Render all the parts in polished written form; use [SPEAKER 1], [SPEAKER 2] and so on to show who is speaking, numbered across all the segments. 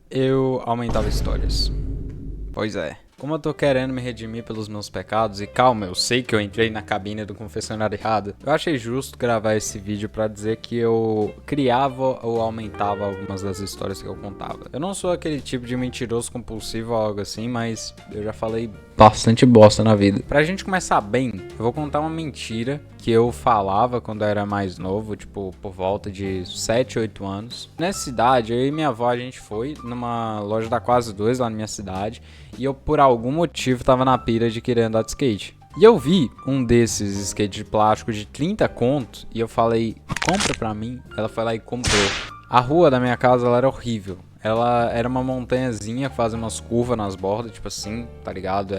[SPEAKER 1] Eu aumentava histórias. Pois é. Como eu tô querendo me redimir pelos meus pecados, e calma, eu sei que eu entrei na cabine do confessionário errado, eu achei justo gravar esse vídeo pra dizer que eu criava ou aumentava algumas das histórias que eu contava. Eu não sou aquele tipo de mentiroso compulsivo ou algo assim, mas eu já falei bastante bosta na vida. Pra gente começar bem, eu vou contar uma mentira que eu falava quando eu era mais novo, tipo, por volta de 7, 8 anos. Nessa cidade, eu e minha avó, a gente foi numa loja da Quase 2 lá na minha cidade, e eu, por algum motivo, tava na pira de querer andar de skate. E eu vi um desses skates de plástico de 30 contos, e eu falei, compra pra mim. Ela foi lá e comprou. A rua da minha casa, ela era horrível. Ela era uma montanhazinha, fazia umas curvas nas bordas, tipo assim, tá ligado?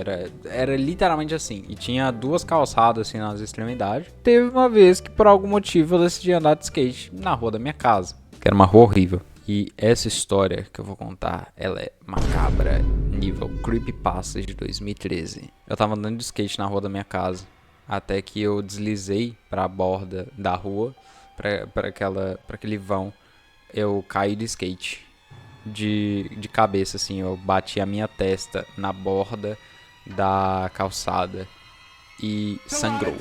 [SPEAKER 1] Era literalmente assim. E tinha duas calçadas assim nas extremidades. Teve uma vez que por algum motivo eu decidi andar de skate na rua da minha casa, que era uma rua horrível. E essa história que eu vou contar, ela é macabra, nível Creepypasta de 2013. Eu tava andando de skate na rua da minha casa, até que eu deslizei pra borda da rua, pra aquele vão. Eu caí de skate. De cabeça, assim, eu bati a minha testa na borda da calçada e sangrou.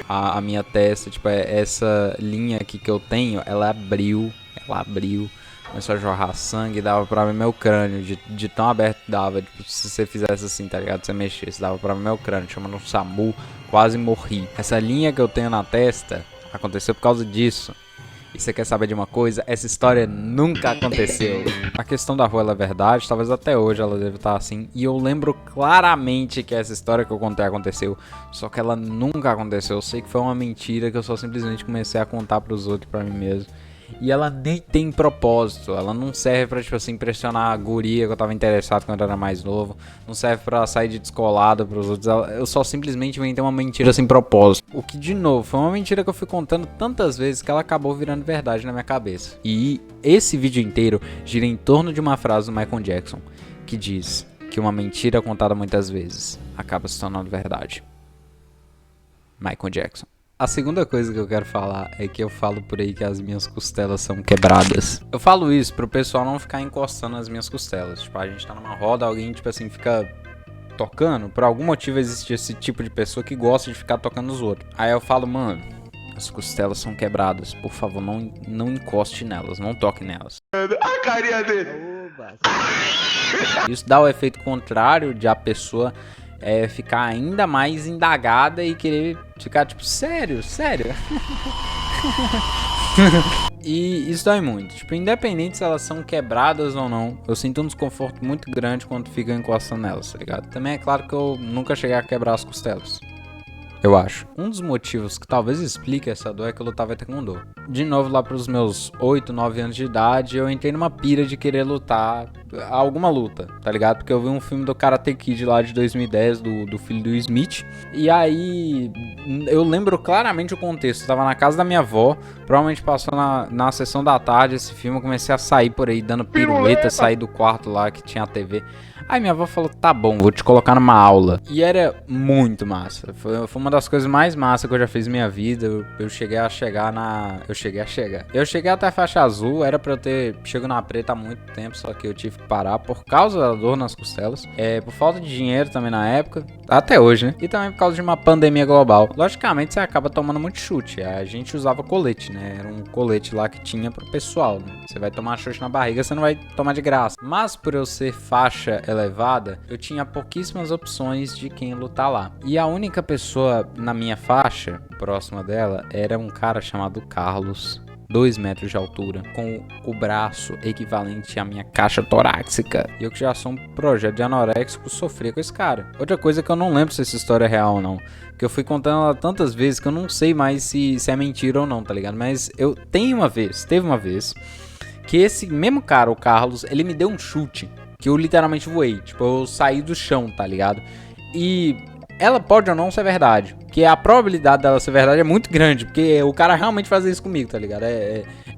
[SPEAKER 1] A minha testa, tipo, essa linha aqui que eu tenho, ela abriu, começou a jorrar sangue, dava pra ver meu crânio, de tão aberto dava, tipo, se você fizesse assim, tá ligado? Se você mexesse, dava pra ver meu crânio, chamando um SAMU, quase morri. Essa linha que eu tenho na testa aconteceu por causa disso. E você quer saber de uma coisa? Essa história nunca aconteceu. A questão da rua ela é verdade, talvez até hoje ela deve estar assim. E eu lembro claramente que essa história que eu contei aconteceu, só que ela nunca aconteceu. Eu sei que foi uma mentira que eu só simplesmente comecei a contar pros outros, pra mim mesmo. E ela nem tem propósito, ela não serve pra, tipo assim, impressionar a guria que eu tava interessado quando eu era mais novo. Não serve pra sair de descolado pros outros, eu só simplesmente inventei uma mentira sem propósito. O que, de novo, foi uma mentira que eu fui contando tantas vezes que ela acabou virando verdade na minha cabeça. E esse vídeo inteiro gira em torno de uma frase do Michael Jackson, que diz que uma mentira contada muitas vezes acaba se tornando verdade. Michael Jackson. A segunda coisa que eu quero falar é que eu falo por aí que as minhas costelas são quebradas. Eu falo isso pro pessoal não ficar encostando nas minhas costelas. Tipo, a gente tá numa roda, alguém, tipo assim, fica tocando. Por algum motivo existe esse tipo de pessoa que gosta de ficar tocando nos outros. Aí eu falo, mano, as costelas são quebradas. Por favor, não encoste nelas, não toque nelas.
[SPEAKER 2] A carinha dele.
[SPEAKER 1] Isso dá o efeito contrário de a pessoa ficar ainda mais indagada e querer ficar tipo, sério? E isso dói muito. Tipo, independente se elas são quebradas ou não, eu sinto um desconforto muito grande quando fico encostando nelas, tá ligado? Também é claro que eu nunca cheguei a quebrar as costelas. Eu acho. Um dos motivos que talvez explique essa dor é que eu lutava taekwondo. De novo, lá pros meus 8, 9 anos de idade, eu entrei numa pira de querer lutar alguma luta, tá ligado? Porque eu vi um filme do Karate Kid lá de 2010, do filho do Smith. E aí, eu lembro claramente o contexto. Eu tava na casa da minha avó, provavelmente passou na sessão da tarde esse filme. Eu comecei a sair por aí, dando pirueta, sair do quarto lá que tinha a TV. Aí minha avó falou, tá bom, vou te colocar numa aula. E era muito massa. Foi uma das coisas mais massas que eu já fiz na minha vida. Eu cheguei a chegar Eu cheguei até a faixa azul, era pra eu ter chego na preta há muito tempo, só que eu tive que parar por causa da dor nas costelas. Por falta de dinheiro também na época, até hoje, né? E também por causa de uma pandemia global. Logicamente, você acaba tomando muito chute. A gente usava colete, né? Era um colete lá que tinha pro pessoal, né? Você vai tomar chute na barriga, você não vai tomar de graça. Mas por eu ser faixa elevada, eu tinha pouquíssimas opções de quem lutar lá. E a única pessoa na minha faixa, próxima dela, era um cara chamado Carlos, 2 metros de altura, com o braço equivalente à minha caixa torácica. E eu que já sou um projeto de anoréxico, sofria com esse cara. Outra coisa que eu não lembro se essa história é real ou não, porque eu fui contando ela tantas vezes que eu não sei mais se é mentira ou não, tá ligado? Mas teve uma vez, que esse mesmo cara, o Carlos, ele me deu um chute que eu literalmente voei. Tipo, eu saí do chão, tá ligado? E ela pode ou não ser verdade. Porque a probabilidade dela ser verdade é muito grande. Porque o cara realmente fazia isso comigo, tá ligado?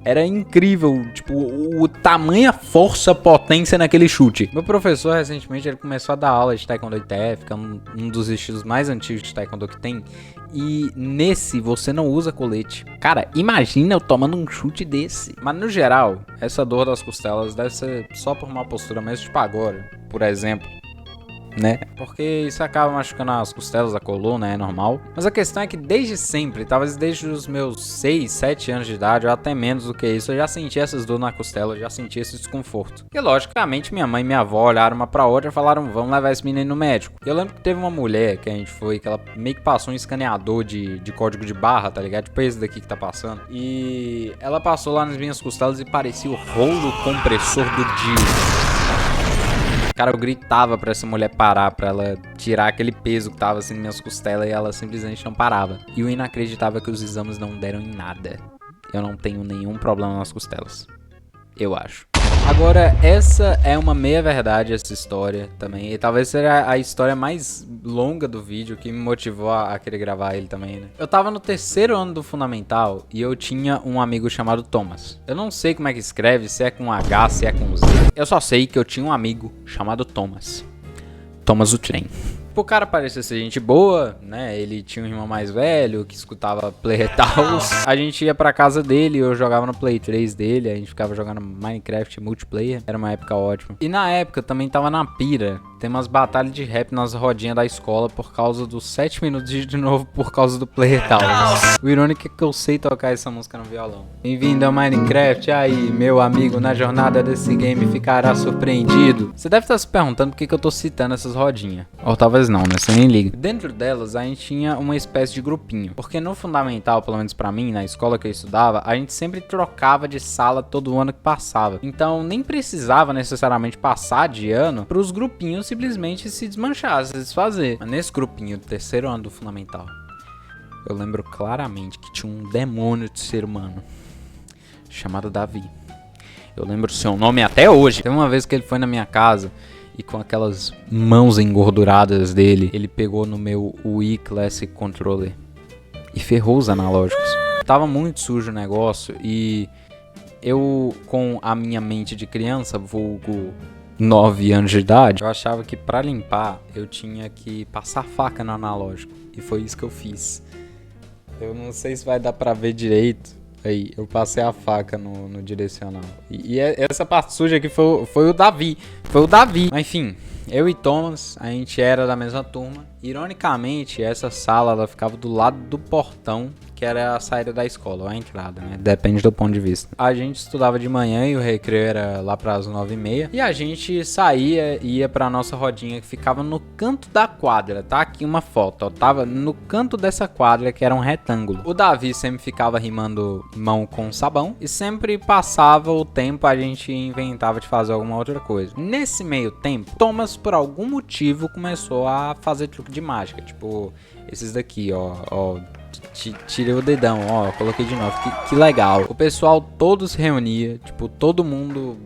[SPEAKER 1] Era incrível, tipo, o tamanha força, potência naquele chute. Meu professor, recentemente, ele começou a dar aula de Taekwondo ITF, que é um dos estilos mais antigos de Taekwondo que tem. E nesse, você não usa colete. Cara, imagina eu tomando um chute desse. Mas no geral, essa dor das costelas deve ser só por uma postura mesmo, tipo agora, por exemplo. Né? Porque isso acaba machucando as costelas, a coluna, é normal. Mas a questão é que desde sempre, talvez desde os meus 6, 7 anos de idade, ou até menos do que isso, eu já senti essas dores na costela, eu já senti esse desconforto. E logicamente minha mãe e minha avó olharam uma pra outra e falaram, vamos levar esse menino no médico. E eu lembro que teve uma mulher que a gente foi, que ela meio que passou um escaneador de código de barra, tá ligado? Tipo esse daqui que tá passando. E ela passou lá nas minhas costelas e parecia o rolo compressor do Dio. Cara, eu gritava pra essa mulher parar, pra ela tirar aquele peso que tava assim nas minhas costelas e ela simplesmente não parava. E o inacreditável é que os exames não deram em nada. Eu não tenho nenhum problema nas costelas. Eu acho. Agora, essa é uma meia-verdade, essa história também. E talvez seja a história mais longa do vídeo que me motivou a querer gravar ele também, né? Eu tava no 3º ano do Fundamental e eu tinha um amigo chamado Thomas. Eu não sei como é que escreve, se é com H, se é com Z. Eu só sei que eu tinha um amigo chamado Thomas. Thomas o Trem. O cara parecia ser gente boa, né? Ele tinha um irmão mais velho que escutava Play Retals. A gente ia pra casa dele, eu jogava no Play 3 dele, a gente ficava jogando Minecraft multiplayer. Era uma época ótima. E na época também tava na pira. Tem umas batalhas de rap nas rodinhas da escola por causa dos 7 minutos de novo por causa do Play Retals. O irônico é que eu sei tocar essa música no violão. Bem-vindo ao Minecraft, aí meu amigo, na jornada desse game ficará surpreendido. Você deve estar se perguntando por que eu tô citando essas rodinhas. Ou talvez não, né? Você nem liga. Dentro delas, a gente tinha uma espécie de grupinho. Porque no fundamental, pelo menos pra mim, na escola que eu estudava, a gente sempre trocava de sala todo ano que passava. Então, nem precisava necessariamente passar de ano pros grupinhos simplesmente se desmanchar, se desfazer. Mas nesse grupinho do 3º ano do fundamental, eu lembro claramente que tinha um demônio de ser humano chamado Davi. Eu lembro o seu nome até hoje. Teve uma vez que ele foi na minha casa e com aquelas mãos engorduradas dele, ele pegou no meu Wii Classic Controller e ferrou os analógicos. Tava muito sujo o negócio e eu, com a minha mente de criança, vulgo 9 anos de idade, eu achava que pra limpar eu tinha que passar faca no analógico. E foi isso que eu fiz. Eu não sei se vai dar pra ver direito. Aí, eu passei a faca no direcional. E essa parte suja aqui foi o Davi. Foi o Davi. Mas enfim, eu e Thomas, a gente era da mesma turma. Ironicamente, essa sala ela ficava do lado do portão, que era a saída da escola, ou a entrada, né? Depende do ponto de vista. A gente estudava de manhã e o recreio era lá para as 9h30. E a gente saía e ia pra nossa rodinha que ficava no canto da quadra. Tá aqui uma foto, ó. Tava no canto dessa quadra que era um retângulo. O Davi sempre ficava rimando mão com sabão. E sempre passava o tempo, a gente inventava de fazer alguma outra coisa. Nesse meio tempo, Thomas, por algum motivo, começou a fazer truque de mágica. Tipo, esses daqui, ó. Tirei o dedão, ó, coloquei de novo, que legal. O pessoal todo se reunia, tipo, todo mundo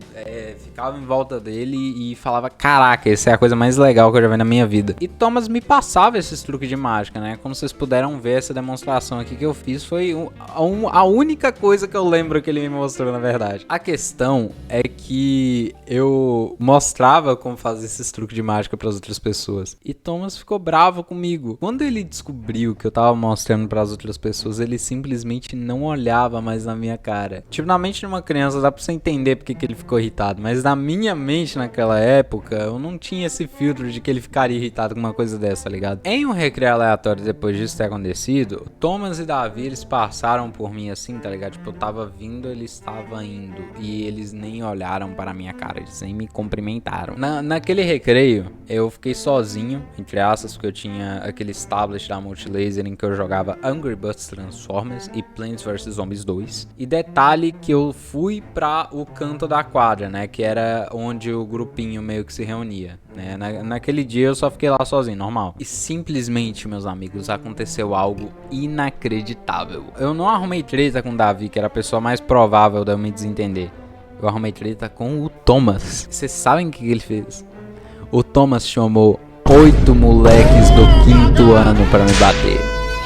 [SPEAKER 1] ficava em volta dele e falava, caraca, essa é a coisa mais legal que eu já vi na minha vida. E Thomas me passava esses truques de mágica, né? Como vocês puderam ver, essa demonstração aqui que eu fiz foi a única coisa que eu lembro que ele me mostrou, na verdade. A questão é que eu mostrava como fazer esses truques de mágica para as outras pessoas. E Thomas ficou bravo comigo. Quando ele descobriu que eu tava mostrando para as outras pessoas, ele simplesmente não olhava mais na minha cara. Tipo, na mente de uma criança dá pra você entender porque que ele ficou irritado, mas na minha mente naquela época, eu não tinha esse filtro de que ele ficaria irritado com uma coisa dessa, tá ligado? Em um recreio aleatório depois disso ter acontecido, Thomas e Davi, eles passaram por mim assim, tá ligado? Tipo, eu tava vindo, eles estavam indo, e eles nem olharam para a minha cara, eles nem me cumprimentaram. Naquele recreio, eu fiquei sozinho, entre aspas, porque eu tinha aquele tablet da Multilaser em que eu jogava Angry Birds Transformers e Plants vs Zombies 2. E detalhe que eu fui pra o canto da quadra, né? Que era onde o grupinho meio que se reunia, né? Naquele dia eu só fiquei lá sozinho, normal. E simplesmente, meus amigos, aconteceu algo inacreditável. Eu não arrumei treta com o Davi, que era a pessoa mais provável de eu me desentender. Eu arrumei treta com o Thomas. Vocês sabem o que ele fez? O Thomas chamou 8 moleques do 5º ano pra me bater,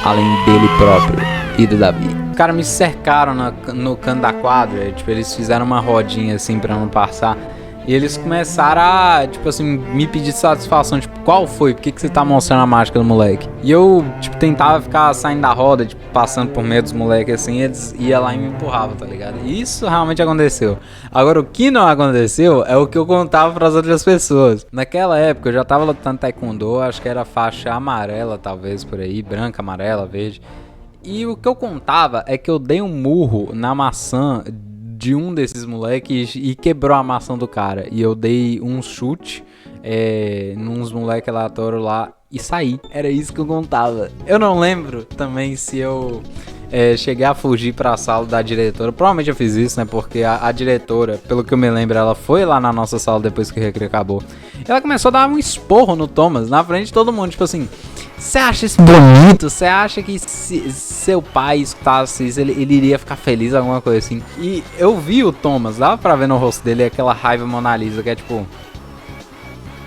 [SPEAKER 1] além dele próprio e do Davi. Os caras me cercaram no canto da quadra. Tipo, eles fizeram uma rodinha assim pra não passar. E eles começaram a, tipo assim, me pedir satisfação. Tipo, qual foi? Por que você tá mostrando a mágica do moleque? E eu, tipo, tentava ficar saindo da roda, tipo, passando por meio dos moleques assim. Eles iam lá e me empurravam, tá ligado? E isso realmente aconteceu. Agora, o que não aconteceu é o que eu contava pras outras pessoas. Naquela época, eu já tava lutando taekwondo. Acho que era faixa amarela, talvez, por aí. Branca, amarela, verde. E o que eu contava é que eu dei um murro na maçã de um desses moleques e quebrou a maçã do cara. E eu dei um chute nos moleques aleatórios lá e saí. Era isso que eu contava. Eu não lembro também se eu cheguei a fugir pra sala da diretora. Provavelmente eu fiz isso, né? Porque a diretora, pelo que eu me lembro, ela foi lá na nossa sala depois que o recreio acabou. Ela começou a dar um esporro no Thomas, na frente de todo mundo, tipo assim... Você acha isso bonito? Você acha que se seu pai escutasse isso, ele iria ficar feliz, alguma coisa assim? E eu vi o Thomas, dava pra ver no rosto dele aquela raiva Mona Lisa, que é tipo...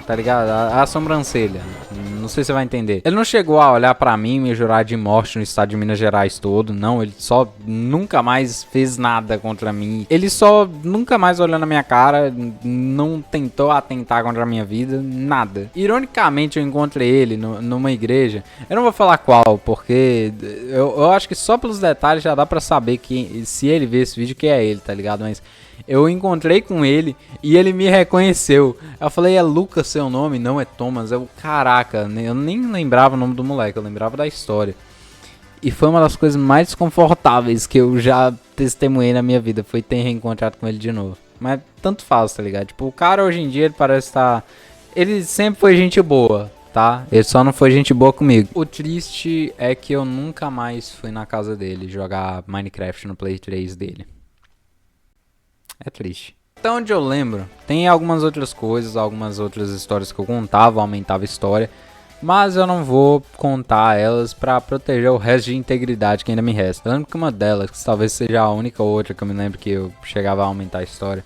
[SPEAKER 1] Tá ligado? A sobrancelha. Não sei se você vai entender. Ele não chegou a olhar pra mim e me jurar de morte no estado de Minas Gerais todo, não. Ele só nunca mais fez nada contra mim. Ele só nunca mais olhou na minha cara, não tentou atentar contra a minha vida, nada. Ironicamente, eu encontrei ele numa igreja. Eu não vou falar qual, porque eu acho que só pelos detalhes já dá pra saber que se ele ver esse vídeo que é ele, tá ligado? Mas... eu encontrei com ele e ele me reconheceu. Eu falei, é Lucas seu nome? Não, é Thomas. Eu, caraca, eu nem lembrava o nome do moleque, eu lembrava da história. E foi uma das coisas mais desconfortáveis que eu já testemunhei na minha vida, foi ter reencontrado com ele de novo. Mas tanto faz, tá ligado? Tipo, o cara hoje em dia, ele parece estar... ele sempre foi gente boa, tá? Ele só não foi gente boa comigo. O triste é que eu nunca mais fui na casa dele jogar Minecraft no Play 3 dele. É triste. Então, onde eu lembro, tem algumas outras coisas, algumas outras histórias que eu contava, aumentava a história, mas eu não vou contar elas pra proteger o resto de integridade que ainda me resta. Eu lembro que uma delas, que talvez seja a única outra que eu me lembro que eu chegava a aumentar a história,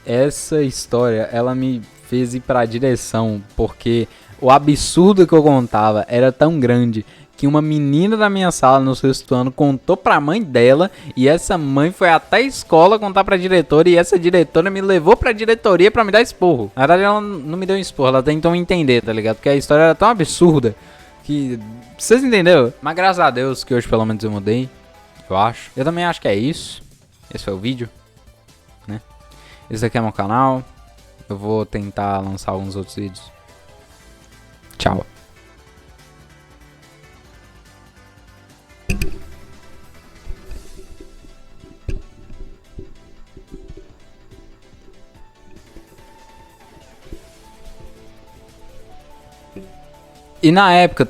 [SPEAKER 1] essa história, ela me fez ir pra direção, porque o absurdo que eu contava era tão grande que uma menina da minha sala no sexto ano contou pra mãe dela e essa mãe foi até a escola contar pra diretora e essa diretora me levou pra diretoria pra me dar esporro. Na verdade ela não me deu um esporro, ela tentou entender, tá ligado? Porque a história era tão absurda que... vocês entenderam? Mas graças a Deus que hoje pelo menos eu mudei, eu acho. Eu também acho que é isso. Esse foi o vídeo, né? Esse aqui é meu canal. Eu vou tentar lançar alguns outros vídeos. Tchau. E na época